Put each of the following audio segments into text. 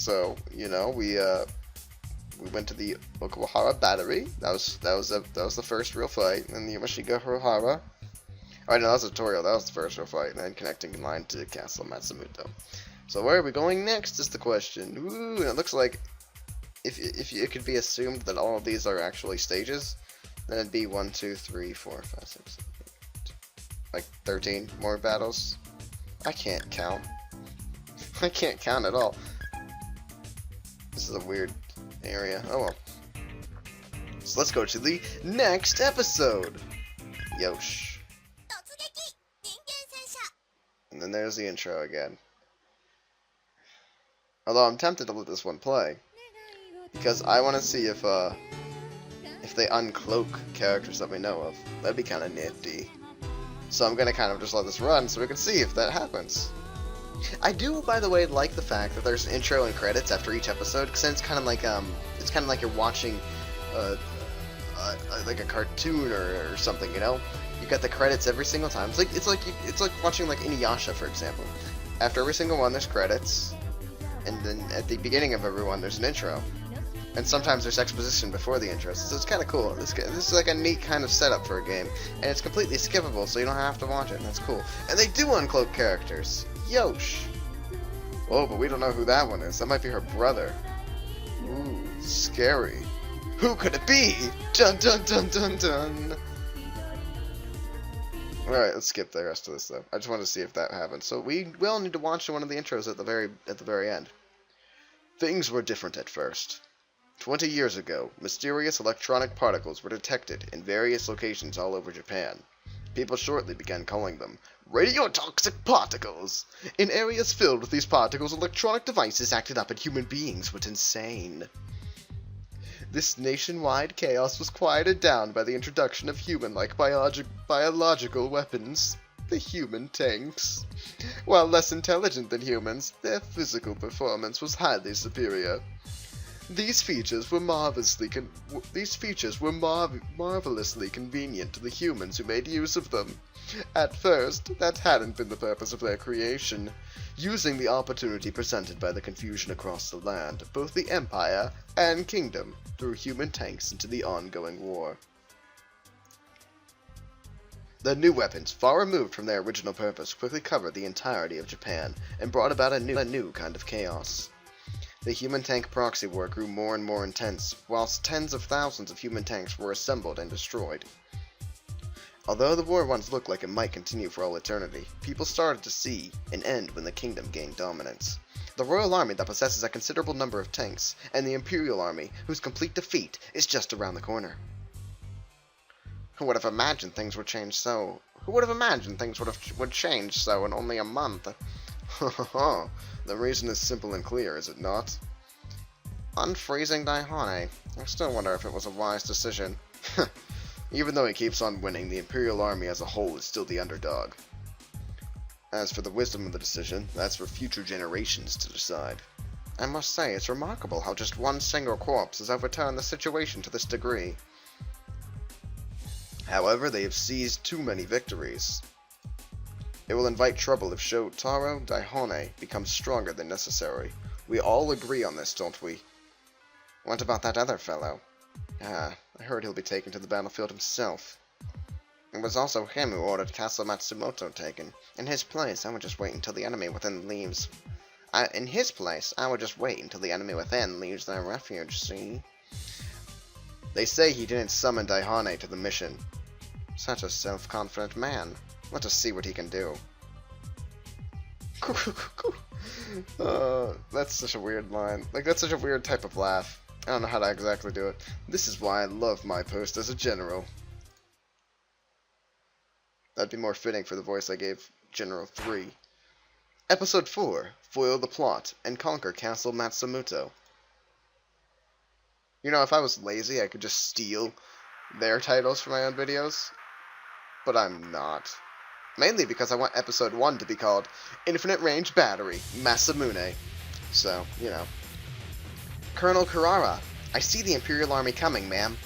So, you know, we went to the Okawahara Battery. That was the first real fight, and the Yamashika Hirahara. Alright, no, that was a tutorial. That was the first real fight, and then connecting in line to Castle Matsumoto. So where are we going next is the question. Ooh, and it looks like if it could be assumed that all of these are actually stages, then it'd be 1, 2, 3, 4, 5, 6, 7, 8, like 13 more battles. I can't count. I can't count at all. This is a weird area. Oh well. So let's go to the next episode. Yosh. And then there's the intro again. Although I'm tempted to let this one play, because I want to see if they uncloak characters that we know of. That'd be kind of nifty. So I'm gonna kind of just let this run so we can see if that happens. I do, by the way, like the fact that there's an intro and credits after each episode, because then it's kind of like you're watching like a cartoon or something, you know. You got the credits every single time. It's like watching like Inuyasha, for example. After every single one, there's credits, and then at the beginning of every one, there's an intro. And sometimes there's exposition before the intro, so it's kind of cool. This is like a neat kind of setup for a game, and it's completely skippable, so you don't have to watch it, and that's cool. And they do uncloak characters. Yosh! Oh, but we don't know who that one is. That might be her brother. Ooh, scary. Who could it be? Dun dun dun dun dun! Alright, let's skip the rest of this, though. I just wanted to see if that happened. So we will need to watch one of the intros at the very end. Things were different at first. 20 years ago, mysterious electronic particles were detected in various locations all over Japan. People shortly began calling them radiotoxic particles. In areas filled with these particles, electronic devices acted up and human beings went insane. This nationwide chaos was quieted down by the introduction of human-like biological weapons, the human tanks. While less intelligent than humans, their physical performance was highly superior. These features were marvelously convenient to the humans who made use of them. At first, that hadn't been the purpose of their creation. Using the opportunity presented by the confusion across the land, both the Empire and Kingdom threw human tanks into the ongoing war. The new weapons, far removed from their original purpose, quickly covered the entirety of Japan and brought about a new kind of chaos. The human tank proxy war grew more and more intense, whilst tens of thousands of human tanks were assembled and destroyed. Although the war once looked like it might continue for all eternity, people started to see an end when the kingdom gained dominance. The Royal Army that possesses a considerable number of tanks, and the Imperial Army, whose complete defeat is just around the corner. Who would have imagined things would change so? Who would have imagined things would change so in only a month? The reason is simple and clear, is it not? Unfreezing Daihane. I still wonder if it was a wise decision. Even though he keeps on winning, the Imperial Army as a whole is still the underdog. As for the wisdom of the decision, that's for future generations to decide. I must say, it's remarkable how just one single corpse has overturned the situation to this degree. However, they have seized too many victories. It will invite trouble if Shoutaro Daihane becomes stronger than necessary. We all agree on this, don't we? What about that other fellow? I heard he'll be taken to the battlefield himself. It was also him who ordered Castle Matsumoto taken. In his place, I would just wait until the enemy within leaves. In his place, I would just wait until the enemy within leaves their refuge, see? They say he didn't summon Daihane to the mission. Such a self-confident man. Let us see what he can do. That's such a weird line. Like, that's such a weird type of laugh. I don't know how to exactly do it. This is why I love my post as a general. That'd be more fitting for the voice I gave General 3. Episode 4. Foil the plot and conquer Castle Matsumoto. You know, if I was lazy, I could just steal their titles for my own videos. But I'm not. Mainly because I want episode 1 to be called Infinite Range Battery, Masamune. So, you know. Colonel Kurara, I see the Imperial Army coming, ma'am.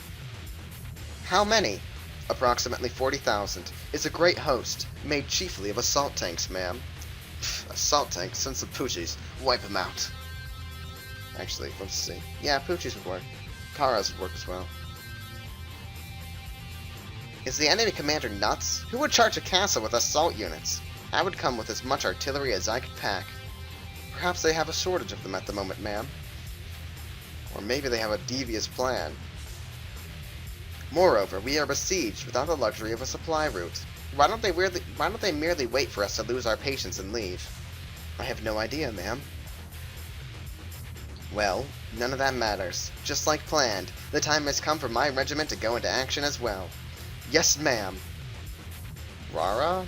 How many? Approximately 40,000. It's a great host, made chiefly of assault tanks, ma'am. Assault tanks, send some poochies. Wipe them out. Actually, let's see. Yeah, Poochie's would work. Kara's would work as well. Is the enemy commander nuts? Who would charge a castle with assault units? I would come with as much artillery as I could pack. Perhaps they have a shortage of them at the moment, ma'am. Or maybe they have a devious plan. Moreover, we are besieged without the luxury of a supply route. Why don't they merely wait for us to lose our patience and leave? I have no idea, ma'am. Well, none of that matters. Just like planned, the time has come for my regiment to go into action as well. Yes, ma'am. Rara?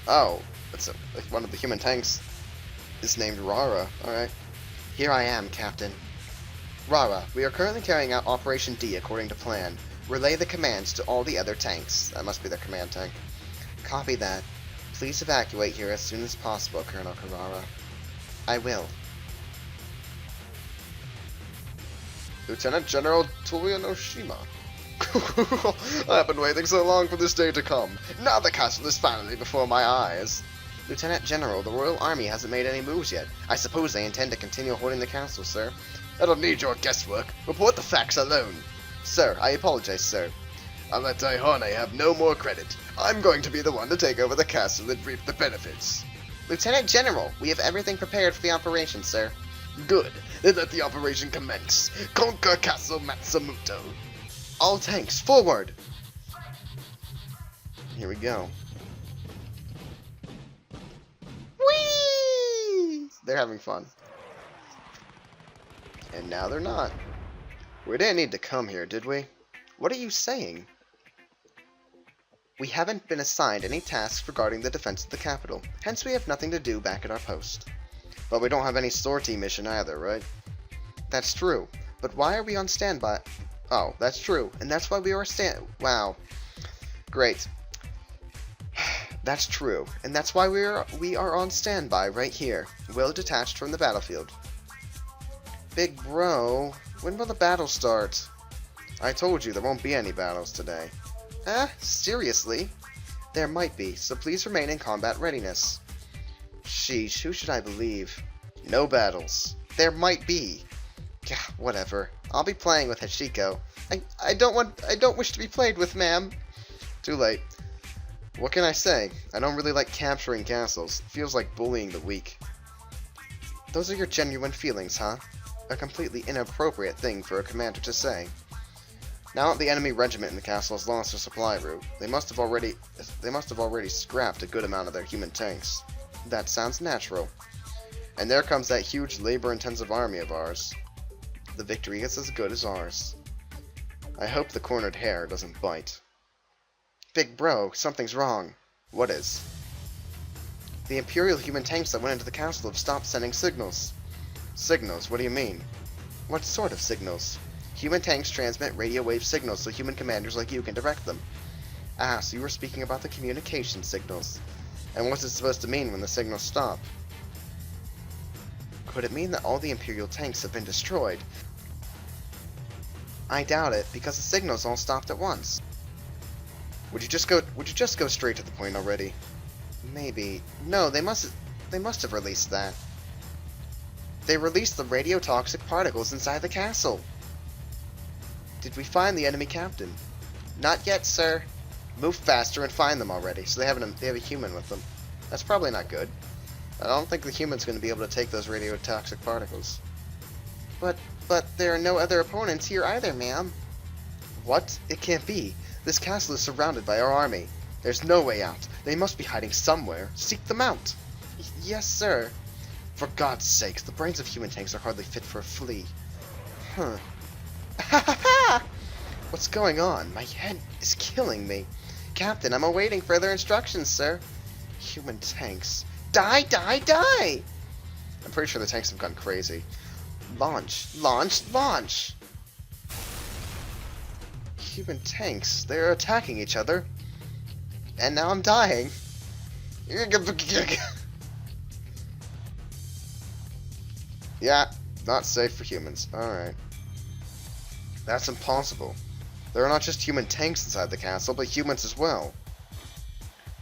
Oh, it's one of the human tanks is named Rara. Alright. Here I am, Captain. Rara, we are currently carrying out Operation D according to plan. Relay the commands to all the other tanks. That must be their command tank. Copy that. Please evacuate here as soon as possible, Colonel Kurara. I will. Lieutenant General Toyanoshima. I've been waiting so long for this day to come. Now the castle is finally before my eyes. Lieutenant General, the Royal Army hasn't made any moves yet. I suppose they intend to continue holding the castle, sir. I don't need your guesswork. Report the facts alone. Sir, I apologize, sir. I'll let Daihane have no more credit. I'm going to be the one to take over the castle and reap the benefits. Lieutenant General, we have everything prepared for the operation, sir. Good. Then let the operation commence. Conquer Castle Matsumoto. All tanks, forward! Here we go. Whee! They're having fun. And now they're not. We didn't need to come here, did we? What are you saying? We haven't been assigned any tasks regarding the defense of the capital, hence we have nothing to do back at our post. But we don't have any sortie mission either, right? That's true. But why are we on standby? Oh, that's true. And that's why we are Wow. Great. That's true. And that's why we are on standby right here, well detached from the battlefield. Big bro, when will the battle start? I told you there won't be any battles today. Seriously? There might be, so please remain in combat readiness. Sheesh, who should I believe? No battles. There might be. Yeah, whatever. I'll be playing with Hachiko. I don't wish to be played with, ma'am. Too late. What can I say? I don't really like capturing castles. It feels like bullying the weak. Those are your genuine feelings, huh? A completely inappropriate thing for a commander to say. Now that the enemy regiment in the castle has lost their supply route, they must have already scrapped a good amount of their human tanks. That sounds natural. And there comes that huge labor-intensive army of ours. The victory is as good as ours. I hope the cornered hare doesn't bite. Big bro, something's wrong. What is? The Imperial human tanks that went into the castle have stopped sending signals. Signals? What do you mean? What sort of signals? Human tanks transmit radio wave signals so human commanders like you can direct them. Ah, so you were speaking about the communication signals. And what's it supposed to mean when the signals stop? Could it mean that all the Imperial tanks have been destroyed? I doubt it, because the signals all stopped at once. Would you just go straight to the point already? Maybe. No, they must have released that. They released the radiotoxic particles inside the castle. Did we find the enemy captain? Not yet, sir. Move faster and find them already, so they have a human with them. That's probably not good. I don't think the human's going to be able to take those radiotoxic particles. But there are no other opponents here either, ma'am. What? It can't be. This castle is surrounded by our army. There's no way out. They must be hiding somewhere. Seek them out. Yes, sir. For God's sakes, the brains of human tanks are hardly fit for a flea. Huh. What's going on? My head is killing me. Captain, I'm awaiting further instructions, sir. Human tanks. Die, die, die! I'm pretty sure the tanks have gone crazy. Launch, launch, launch! Human tanks. They're attacking each other. And now I'm dying. Yeah, not safe for humans. Alright. That's impossible. There are not just human tanks inside the castle, but humans as well.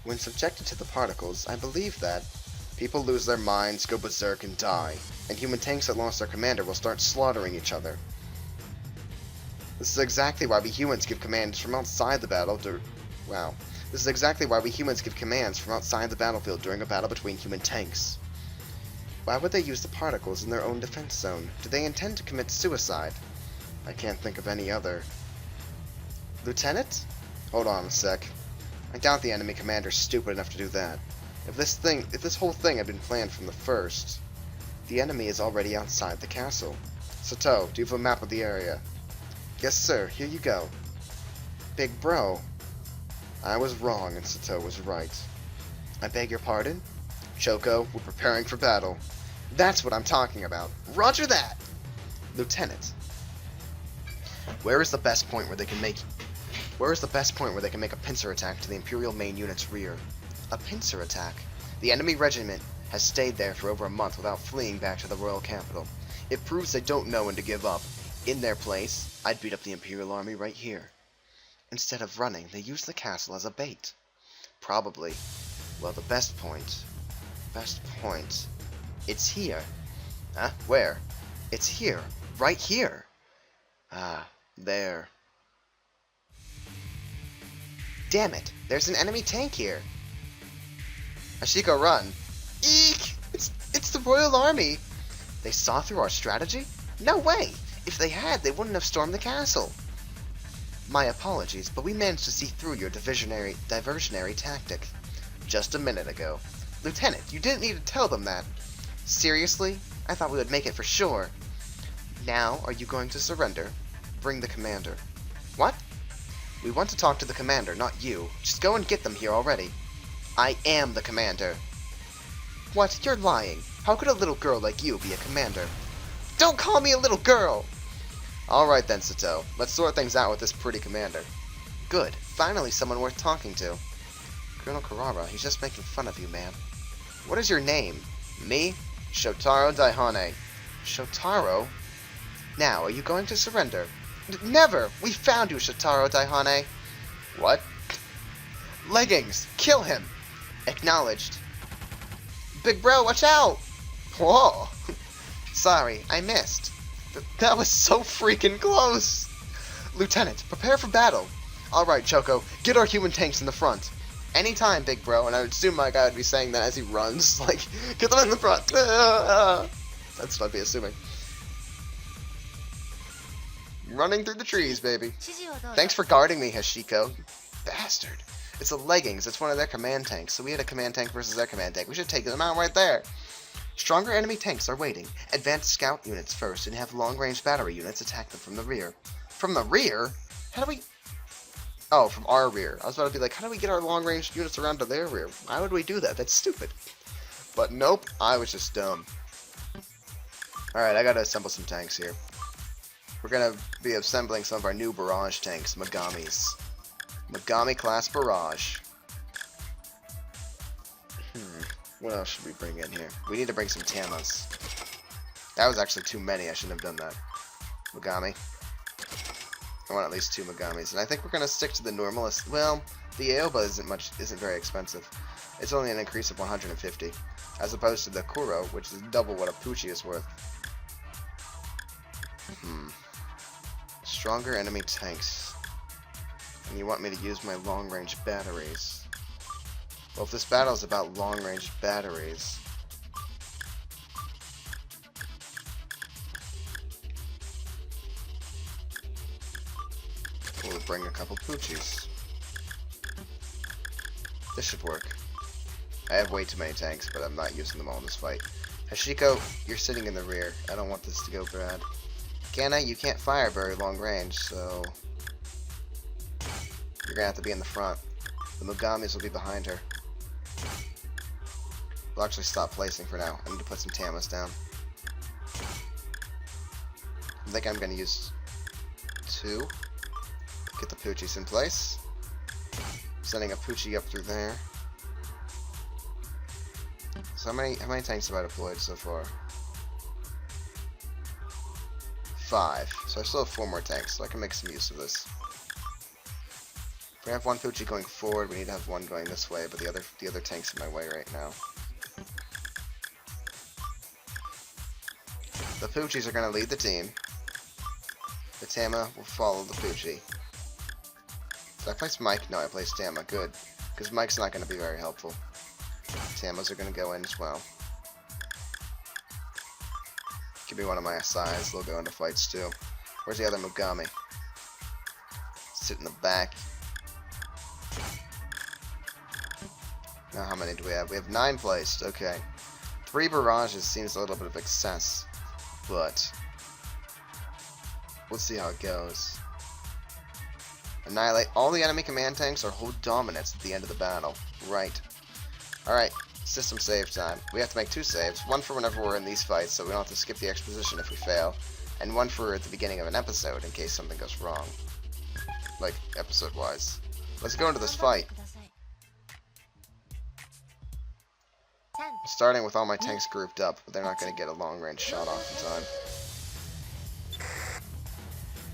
When subjected to the particles, I believe that people lose their minds, go berserk, and die. and human tanks that lost their commander will start slaughtering each other. This is exactly why we humans give commands from outside the battle This is exactly why we humans give commands from outside the battlefield during a battle between human tanks. Why would they use the particles in their own defense zone? Do they intend to commit suicide? I can't think of any other. Lieutenant? Hold on a sec. I doubt the enemy commander's stupid enough to do that. If this whole thing had been planned from the first, the enemy is already outside the castle. Sato, do you have a map of the area? Yes, sir. Here you go. Big bro. I was wrong and Sato was right. I beg your pardon? Choco, we're preparing for battle. That's what I'm talking about. Roger that! Lieutenant. Where is the best point where they can make a pincer attack to the Imperial main unit's rear? A pincer attack? The enemy regiment has stayed there for over a month without fleeing back to the royal capital. It proves they don't know when to give up. In their place, I'd beat up the Imperial army right here. Instead of running, they use the castle as a bait. Probably. Well, the best point. It's here. Huh? Where? It's here. Right here. Ah, there. Damn it! There's an enemy tank here. Ashiko, run. Eek! It's the Royal Army! They saw through our strategy? No way! If they had, they wouldn't have stormed the castle. My apologies, but we managed to see through your diversionary tactic. Just a minute ago. Lieutenant, you didn't need to tell them that. Seriously? I thought we would make it for sure. Now, are you going to surrender? Bring the commander. What? We want to talk to the commander, not you. Just go and get them here already. I am the commander. What? You're lying. How could a little girl like you be a commander? Don't call me a little girl! Alright then, Sato. Let's sort things out with this pretty commander. Good. Finally someone worth talking to. Colonel Kurara, he's just making fun of you, man. What is your name? Me? Shoutaro Daihane. Shoutaro? Now, are you going to surrender? Never! We found you, Shoutaro Daihane. What? Leggings! Kill him! Acknowledged. Big bro, watch out! Whoa! Sorry, I missed. That was so freaking close! Lieutenant, prepare for battle. Alright, Choco, get our human tanks in the front. Anytime, big bro, and I would assume my guy would be saying that as he runs, like, get them in the front. That's what I'd be assuming. Running through the trees, baby. Thanks for guarding me, Hashiko. You bastard. It's the leggings. It's one of their command tanks. So we had a command tank versus their command tank. We should take them out right there. Stronger enemy tanks are waiting. Advance scout units first and have long-range battery units attack them from the rear. From the rear? How do we... Oh, from our rear. I was about to be like, how do we get our long-range units around to their rear? Why would we do that? That's stupid. But nope, I was just dumb. Alright, I gotta assemble some tanks here. We're gonna be assembling some of our new barrage tanks, Megamis. Megami class barrage. What else should we bring in here? We need to bring some Tamas. That was actually too many. I shouldn't have done that. Megami. I want at least 2 Megamis, and I think we're gonna stick to the normalist. Well, the Aoba isn't very expensive. It's only an increase of 150, as opposed to the Kuro, which is double what a Pucci is worth. Stronger enemy tanks. And you want me to use my long-range batteries. Well, if this battle is about long-range batteries... we'll bring a couple Puccis. This should work. I have way too many tanks, but I'm not using them all in this fight. Hashiko, you're sitting in the rear. I don't want this to go bad. Kana, you can't fire very long range, so... you're gonna have to be in the front. The Mugamis will be behind her. We'll actually stop placing for now. I need to put some Tamas down. I think I'm gonna use 2. Get the Puccis in place. Sending a Pucci up through there. So how many tanks have I deployed so far? 5. So I still have 4 more tanks, so I can make some use of this. If we have 1 Pucci going forward, we need to have 1 going this way, but the other tank's in my way right now. The Poochies are going to lead the team. The Tama will follow the Poochie. Did I place Mike? No, I placed Tama. Good. Because Mike's not going to be very helpful. Tamas are going to go in as well. Give me one of my SIs. They'll go into fights too. Where's the other Mugami? Sit in the back. Now how many do we have? We have 9 placed. Okay. 3 barrages seems a little bit of excess. But we'll see how it goes. Annihilate all the enemy command tanks or hold dominance at the end of the battle. Right. Alright. System save time. We have to make 2 saves. One for whenever we're in these fights, so we don't have to skip the exposition if we fail. And one for at the beginning of an episode, in case something goes wrong. Like, episode-wise. Let's go into this fight. Starting with all my tanks grouped up, but they're not going to get a long-range shot off in time.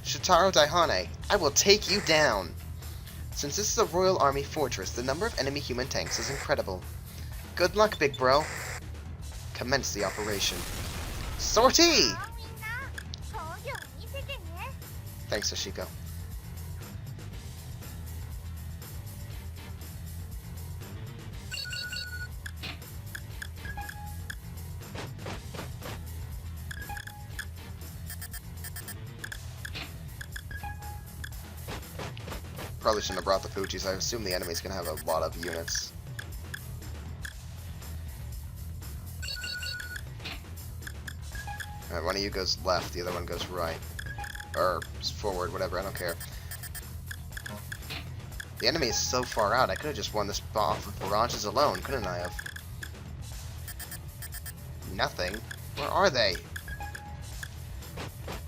Shoutaro Daihane, I will take you down! Since this is a Royal Army fortress, the number of enemy human tanks is incredible. Good luck, big bro. Commence the operation. Sortie! Thanks, Sashiko. Probably shouldn't have brought the Poochies. I assume the enemy's gonna have a lot of units. Alright, one of you goes left, the other one goes right. Or forward, whatever, I don't care. The enemy is so far out, I could have just won this off with barrages alone, couldn't I have? Nothing. Where are they?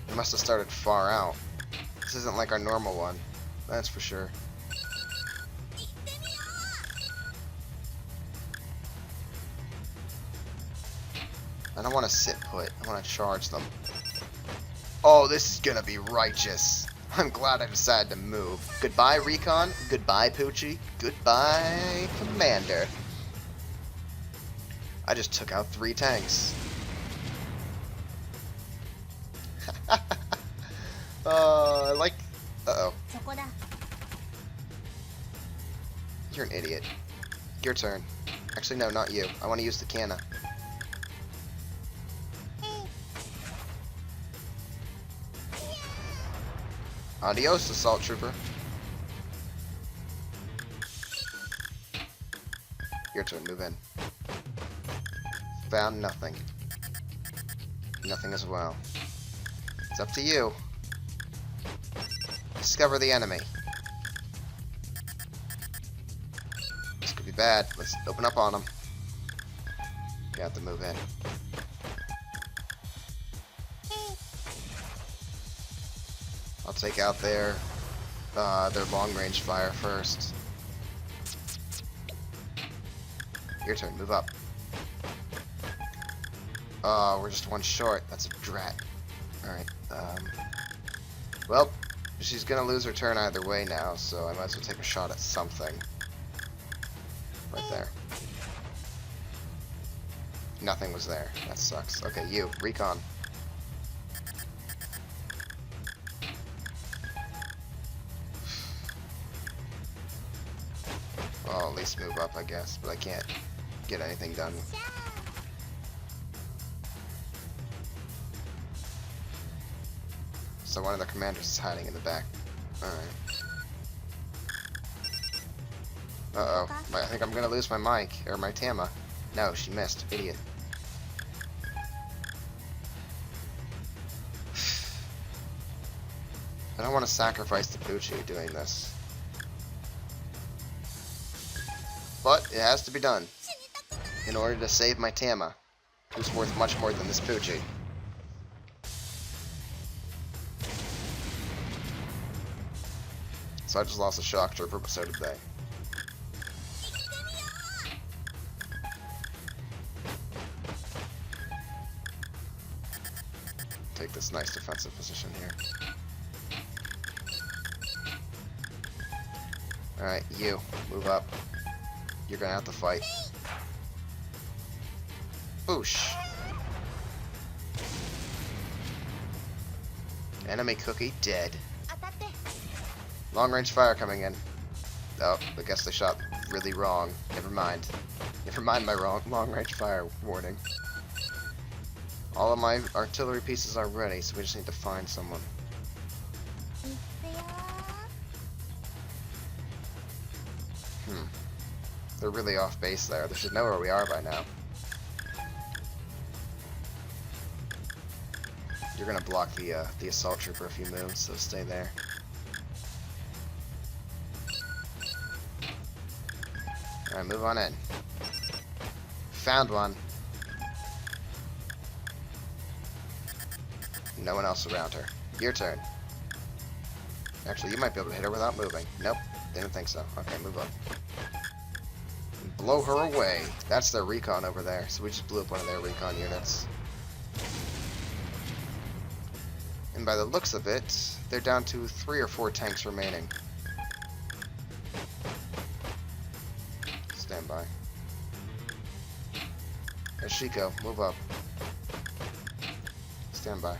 They must have started far out. This isn't like our normal one. That's for sure. I don't want to sit put. I want to charge them. Oh, this is gonna be righteous. I'm glad I decided to move. Goodbye, Recon. Goodbye, Poochie. Goodbye, Commander. I just took out 3 tanks. I like... Uh-oh. You're an idiot. Your turn. Actually, no, not you. I want to use the Kanna. Adios, Assault Trooper. Your turn, move in. Found nothing. Nothing as well. It's up to you. Discover the enemy. This could be bad. Let's open up on them. Got to move in. I'll take out their long-range fire first. Your turn. Move up. We're just 1 short. That's a drat. Alright. Well, she's gonna lose her turn either way now, so I might as well take a shot at something. Right there. Nothing was there. That sucks. Okay, you. Recon. Well, at least move up, I guess, but I can't get anything done. So one of the commanders is hiding in the back. Alright. Uh-oh. I think I'm gonna lose my mic, or my Tama. No, she missed. Idiot. I don't want to sacrifice the Poochie doing this. But it has to be done in order to save my Tama, who's worth much more than this Poochie. So I just lost a shock trooper, but so did they. Take this nice defensive position here. Alright, you, move up. You're gonna have to fight. Boosh! Enemy cookie dead. Long range fire coming in. Oh, I guess they shot really wrong. Never mind. Never mind my long range fire warning. All of my artillery pieces are ready, so we just need to find someone. They're really off base there. They should know where we are by now. You're gonna block the assault trooper if you move, so stay there. Alright, move on in. Found one. No one else around her. Your turn. Actually, you might be able to hit her without moving. Nope, didn't think so. Okay, move up. Blow her away. That's their recon over there, so we just blew up one of their recon units. And by the looks of it, they're down to 3 or 4 tanks remaining. Stand by. Ashiko, move up. Stand by.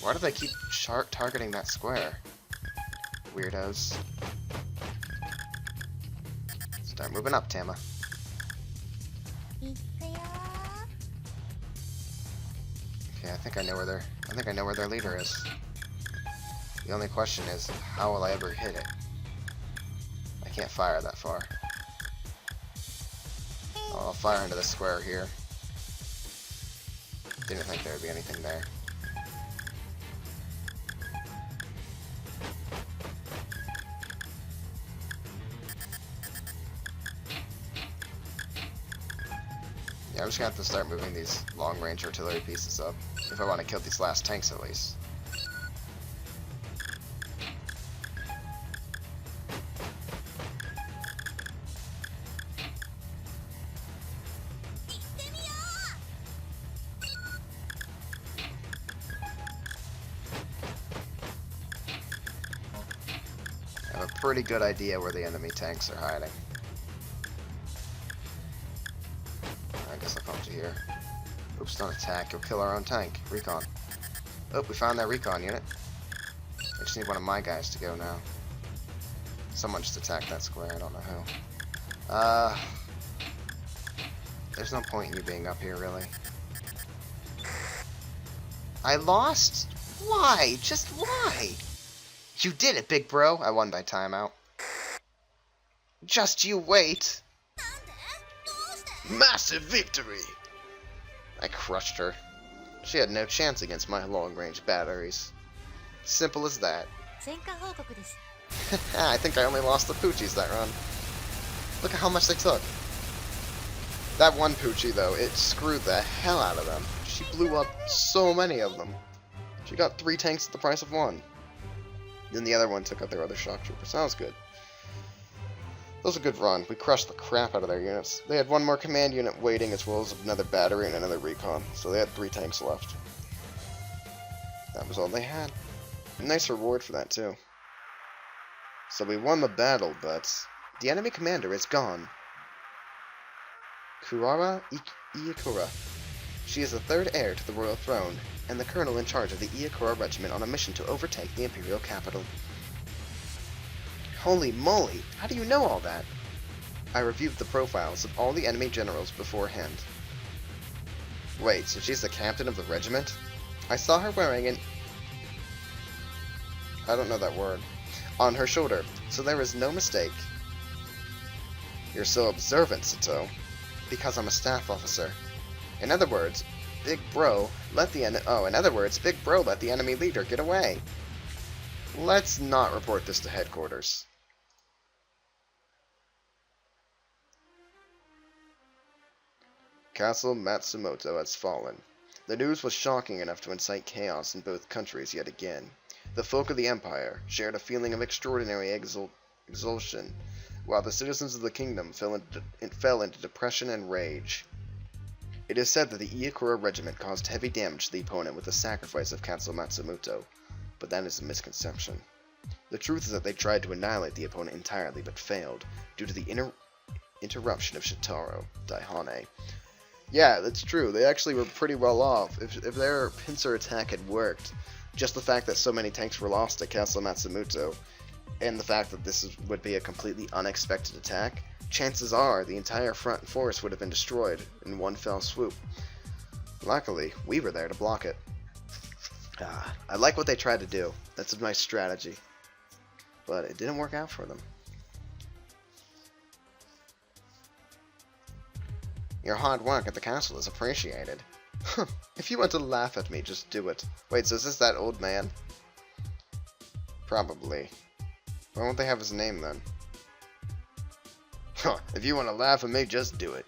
Why do they keep targeting that square? Weirdos. Start moving up, Tama. Okay, I think I know where their leader is. The only question is, how will I ever hit it? I can't fire that far. I'll fire into the square here. Didn't think there would be anything there. Yeah, I'm just gonna have to start moving these long-range artillery pieces up, if I want to kill these last tanks at least. I have a pretty good idea where the enemy tanks are hiding. Here. Oops, don't attack. You'll kill our own tank. Recon. Oh, we found that recon unit. I just need one of my guys to go now. Someone just attacked that square. I don't know who. There's no point in you being up here, really. I lost? Why? Just why? You did it, big bro. I won by timeout. Just you wait. Massive victory! I crushed her. She had no chance against my long-range batteries. Simple as that. I think I only lost the Poochies that run. Look at how much they took. That one Poochie, though, it screwed the hell out of them. She blew up so many of them. She got 3 tanks at the price of 1. Then the other one took out their other shock trooper. Sounds good. That was a good run. We crushed the crap out of their units. They had one more command unit waiting, as well as another battery and another recon. So they had 3 tanks left. That was all they had. A nice reward for that, too. So we won the battle, but the enemy commander is gone. Kurara Iikura. She is the 3rd heir to the royal throne, and the colonel in charge of the Iikura regiment on a mission to overtake the imperial capital. Holy moly, how do you know all that? I reviewed the profiles of all the enemy generals beforehand. Wait, so she's the captain of the regiment? I saw her wearing an... I don't know that word. On her shoulder, so there is no mistake. You're so observant, Sato. Because I'm a staff officer. In other words, Big Bro let the enemy leader get away. Let's not report this to headquarters. Castle Matsumoto has fallen. The news was shocking enough to incite chaos in both countries yet again. The folk of the Empire shared a feeling of extraordinary exultation, while the citizens of the kingdom fell into depression and rage. It is said that the Iikura regiment caused heavy damage to the opponent with the sacrifice of Castle Matsumoto, but that is a misconception. The truth is that they tried to annihilate the opponent entirely, but failed, due to the interruption of Shoutaro, Daihane. Yeah, that's true. They actually were pretty well off. If their pincer attack had worked, just the fact that so many tanks were lost at Castle Matsumoto, and the fact that would be a completely unexpected attack, chances are the entire front force would have been destroyed in one fell swoop. Luckily, we were there to block it. I like what they tried to do. That's a nice strategy. But it didn't work out for them. Your hard work at the castle is appreciated. If you want to laugh at me, just do it. Wait, so is this that old man? Probably. Why won't they have his name then? If you want to laugh at me, just do it.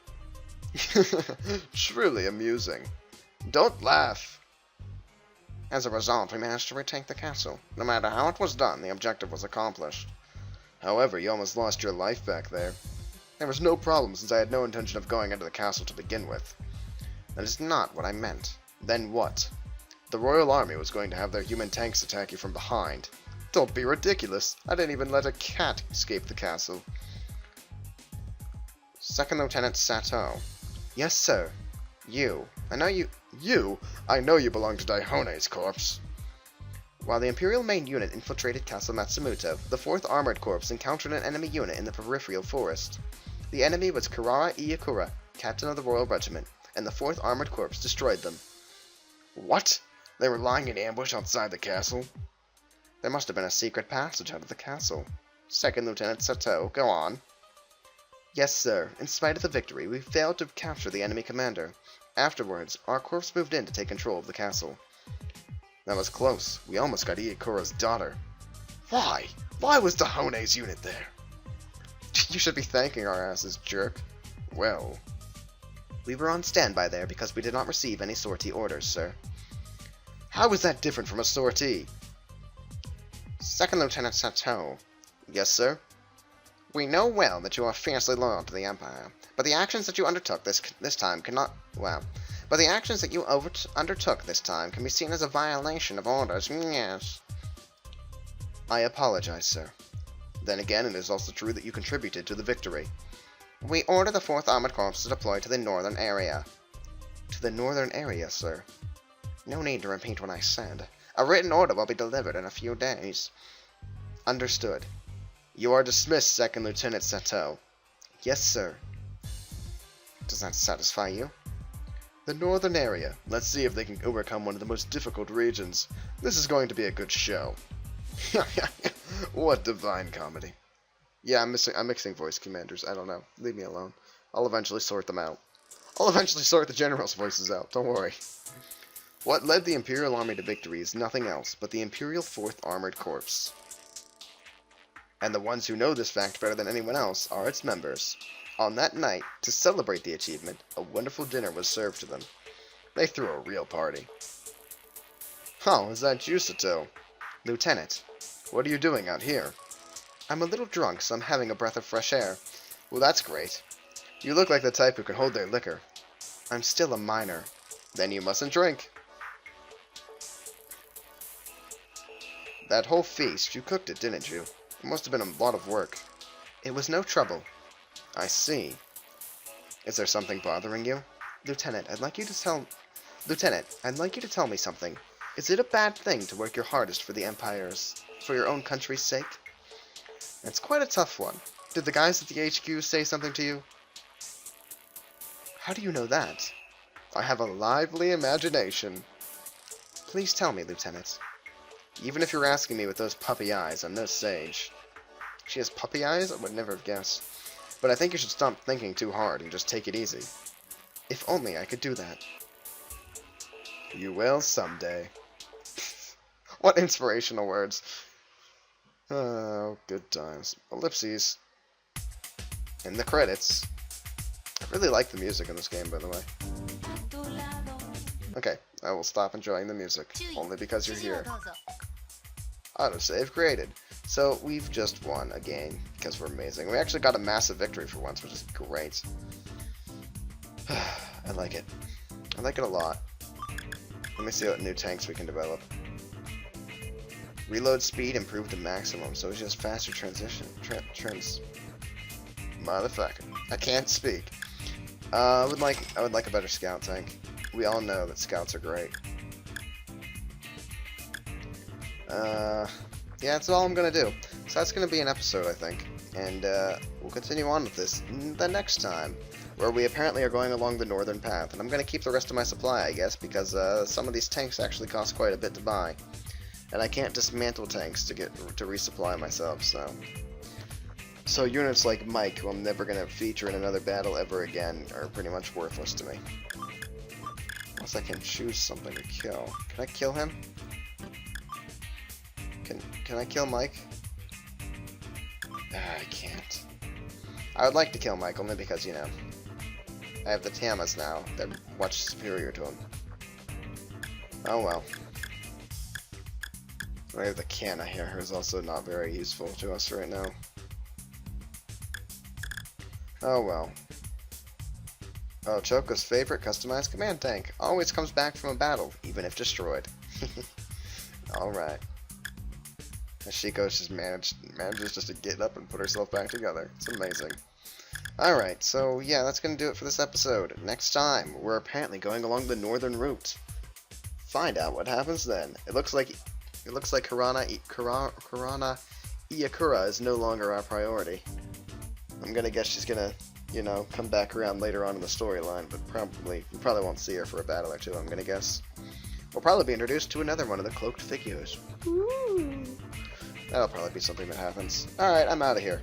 Truly amusing. Don't laugh. As a result, we managed to retake the castle. No matter how it was done, the objective was accomplished. However, you almost lost your life back there. There was no problem since I had no intention of going into the castle to begin with. That is not what I meant. Then what? The Royal Army was going to have their human tanks attack you from behind. Don't be ridiculous. I didn't even let a cat escape the castle. Second Lieutenant Sato. Yes, sir. You. I know you... You? I know you belong to Daihone's corps. While the Imperial main unit infiltrated Castle Matsumoto, the 4th Armored Corps encountered an enemy unit in the peripheral forest. The enemy was Kurara Iyakura, captain of the Royal Regiment, and the 4th Armored Corps destroyed them. What? They were lying in ambush outside the castle? There must have been a secret passage out of the castle. Second Lieutenant Sato, go on. Yes, sir. In spite of the victory, we failed to capture the enemy commander. Afterwards, our corps moved in to take control of the castle. That was close. We almost got Iyakura's daughter. Why? Why was Dahone's unit there? You should be thanking our asses, jerk. Well... We were on standby there because we did not receive any sortie orders, sir. How is that different from a sortie? Second Lieutenant Sato. Yes, sir? We know well that you are fiercely loyal to the Empire, but the actions that you undertook this time cannot... Well... But the actions that you undertook this time can be seen as a violation of orders. Yes. I apologize, sir. Then again, it is also true that you contributed to the victory. We order the 4th Armored Corps to deploy to the northern area. To the northern area, sir? No need to repeat what I said. A written order will be delivered in a few days. Understood. You are dismissed, Second Lieutenant Sato. Yes, sir. Does that satisfy you? The northern area. Let's see if they can overcome one of the most difficult regions. This is going to be a good show. What divine comedy. Yeah, I'm mixing voice commanders. I don't know. Leave me alone. I'll eventually sort them out. I'll eventually sort the generals' voices out. Don't worry. What led the Imperial Army to victory is nothing else but the Imperial 4th Armored Corps. And the ones who know this fact better than anyone else are its members. On that night, to celebrate the achievement, a wonderful dinner was served to them. They threw a real party. Oh, is that you, Sato? Lieutenant, what are you doing out here? I'm a little drunk, so I'm having a breath of fresh air. Well, that's great. You look like the type who can hold their liquor. I'm still a minor. Then you mustn't drink. That whole feast, you cooked it, didn't you? It must have been a lot of work. It was no trouble. I see. Is there something bothering you? Lieutenant, I'd like you to tell me something. Is it a bad thing to work your hardest for the Empire's, for your own country's sake? It's quite a tough one. Did the guys at the HQ say something to you? How do you know that? I have a lively imagination. Please tell me, Lieutenant. Even if you're asking me with those puppy eyes, I'm no sage. She has puppy eyes? I would never have guessed. But I think you should stop thinking too hard and just take it easy. If only I could do that. You will someday. What inspirational words. Oh, good times. Ellipses. In the credits. I really like the music in this game, by the way. Okay, I will stop enjoying the music, only because you're here. Autosave created. So, we've just won a game, because we're amazing. We actually got a massive victory for once, which is great. I like it. I like it a lot. Let me see what new tanks we can develop. Reload speed improved to maximum, so it's just faster transition. Motherfucker. I can't speak. I would like a better scout tank. We all know that scouts are great. Yeah, that's all I'm gonna do. So that's gonna be an episode, I think. And we'll continue on with this the next time, where we apparently are going along the northern path. And I'm going to keep the rest of my supply, I guess, because some of these tanks actually cost quite a bit to buy. And I can't dismantle tanks to resupply myself, so units like Mike, who I'm never going to feature in another battle ever again, are pretty much worthless to me. Unless I can choose something to kill. Can I kill him? Can I kill Mike? I can't. I would like to kill Mike only because, you know, I have the Tamas now. They're much superior to him. Oh well. I have the Kana here, who's also not very useful to us right now. Oh well. Oh, Choco's favorite customized command tank. Always comes back from a battle, even if destroyed. Alright. Shiko's just manages just to get up and put herself back together. It's amazing. Alright, so yeah, that's going to do it for this episode. Next time, we're apparently going along the northern route. Find out what happens then. It looks like Kurara Iakura is no longer our priority. I'm going to guess she's going to, you know, come back around later on in the storyline, but we probably won't see her for a battle or two, I'm going to guess. We'll probably be introduced to another one of the cloaked figures. Ooh. That'll probably be something that happens. Alright, I'm out of here.